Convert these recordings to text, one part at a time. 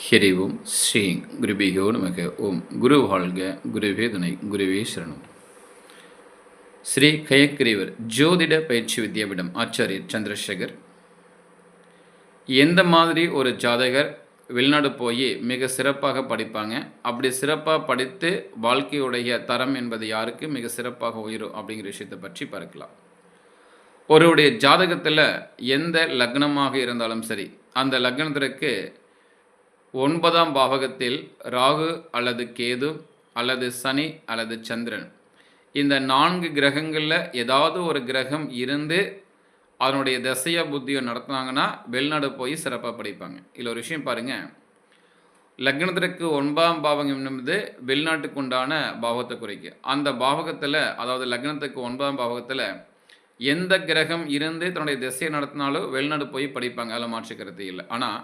ஹரி ஓம் ஸ்ரீ குருபிகோ நமக ஓம் குரு வாழ்க குருவே துணை குருவே சரணம். ஸ்ரீ கயக்கிரீவர் ஜோதிட பயிற்சி வித்யாபீடம் ஆச்சாரியர் சந்திரசேகர். எந்த மாதிரி ஒரு ஜாதகர் வெளிநாடு போய் மிக சிறப்பாக படிப்பாங்க, அப்படி சிறப்பாக படித்து வாழ்க்கையுடைய தரம் என்பது யாருக்கு மிக சிறப்பாக உயரும் அப்படிங்கிற விஷயத்தை பற்றி பார்க்கலாம். ஒருவருடைய ஜாதகத்தில் எந்த லக்னமாக இருந்தாலும் சரி, அந்த லக்னத்திற்கு 9ஆம் பாவகத்தில் ராகு அல்லது கேது அல்லது சனி அல்லது சந்திரன், இந்த 4 கிரகங்களில் ஏதாவது ஒரு கிரகம் இருந்து அதனுடைய தசைய புத்தியை நடத்துனாங்கன்னா வெளிநாடு போய் சிறப்பாக படிப்பாங்க. இதில் ஒரு விஷயம் பாருங்கள், லக்னத்திற்கு 9ஆம் பாவகம் என்பது வெளிநாட்டுக்கு உண்டான பாவத்தை குறிக்கும். அந்த பாவகத்தில், அதாவது லக்னத்துக்கு 9ஆம் பாவகத்தில் எந்த கிரகம் இருந்து தன்னுடைய திசையை நடத்தினாலும் வெளிநாடு போய் படிப்பாங்க, அதில் மாற்றுக்கிறது இல்லை. ஆனால்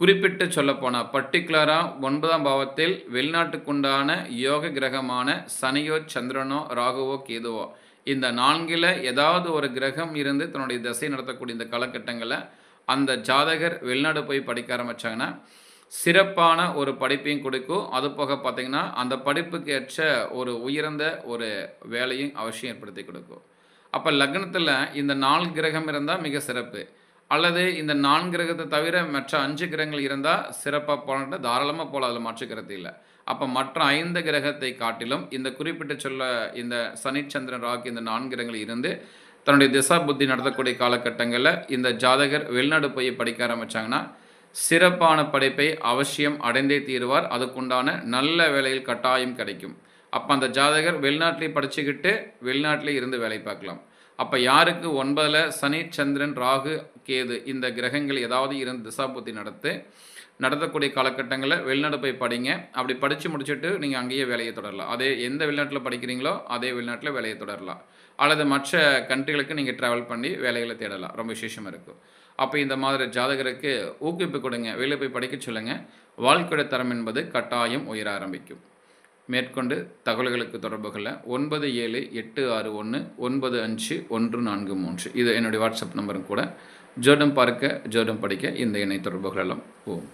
குறிப்பிட்டு சொல்லப்போனால் பர்டிகுலராக 9ஆம் பாவத்தில் வெளிநாட்டுக்குண்டான யோக கிரகமான சனியோ சந்திரனோ ராகுவோ கேதுவோ, இந்த 4ல் ஏதாவது ஒரு கிரகம் இருந்து தன்னுடைய திசை நடத்தக்கூடிய இந்த காலகட்டங்களில் அந்த ஜாதகர் வெளிநாடு போய் படிக்க ஆரம்பித்தாங்கன்னா சிறப்பான ஒரு படிப்பையும் கொடுக்கும். அது போக பார்த்திங்கன்னா அந்த படிப்புக்கு ஏற்ற ஒரு உயர்ந்த ஒரு வேலையும் அவசியம் ஏற்படுத்தி கொடுக்கும். அப்போ லக்னத்தில் இந்த 4 கிரகம் இருந்தால் மிக சிறப்பு. அல்லது இந்த 4 கிரகத்தை தவிர மற்ற 5 கிரகங்கள் இருந்தால் சிறப்பாக போன தாராளமாக போல, அதில் மாற்றுக்கிறது இல்லை. அப்போ மற்ற 5 கிரகத்தை காட்டிலும் இந்த குறிப்பிட்ட சொல்ல இந்த சனி சந்திரன் ராகு இந்த 4 கிரகங்கள் இருந்து தன்னுடைய திசா புத்தி நடத்தக்கூடிய காலகட்டங்களில் இந்த ஜாதகர் வெளிநாடு போய் படிக்க ஆரம்பித்தாங்கன்னா சிறப்பான படிப்பை அவசியம் அடைந்தே தீருவார். அதுக்குண்டான நல்ல வேலையில் கட்டாயம் கிடைக்கும். அப்போ அந்த ஜாதகர் வெளிநாட்டிலே படிச்சுக்கிட்டு வெளிநாட்டிலே இருந்து வேலை பார்க்கலாம். அப்போ யாருக்கு 9ல் சனி சந்திரன் ராகு கேது இந்த கிரகங்கள் ஏதாவது இருந்து திசாபுத்தி நடத்தக்கூடிய காலகட்டங்களில் வெளிநாடு போய் படிங்க. அப்படி படித்து முடிச்சுட்டு நீங்கள் அங்கேயே வேலையை தொடரலாம். அதே எந்த வெளிநாட்டில் படிக்கிறீங்களோ அதே வெளிநாட்டில் வேலையை தொடரலாம். அல்லது மற்ற கண்ட்ரிகளுக்கு நீங்கள் ட்ராவல் பண்ணி வேலைகளை தேடலாம். ரொம்ப விசேஷமாக இருக்கும். அப்போ இந்த மாதிரி ஜாதகருக்கு ஊக்குவிப்பு கொடுங்க, வெளியே போய் படிக்க சொல்லுங்கள். வாழ்க்கையோட தரம் என்பது கட்டாயம் உயர ஆரம்பிக்கும். மேற்கொண்டு தகவல்களுக்கு தொடர்புகளை 9786195143 இது என்னுடைய வாட்ஸ்அப் நம்பரும் கூட. ஜோடம் பார்க்க ஜோடம் படிக்க இந்த இணை தொடர்புகளெல்லாம். ஓம்.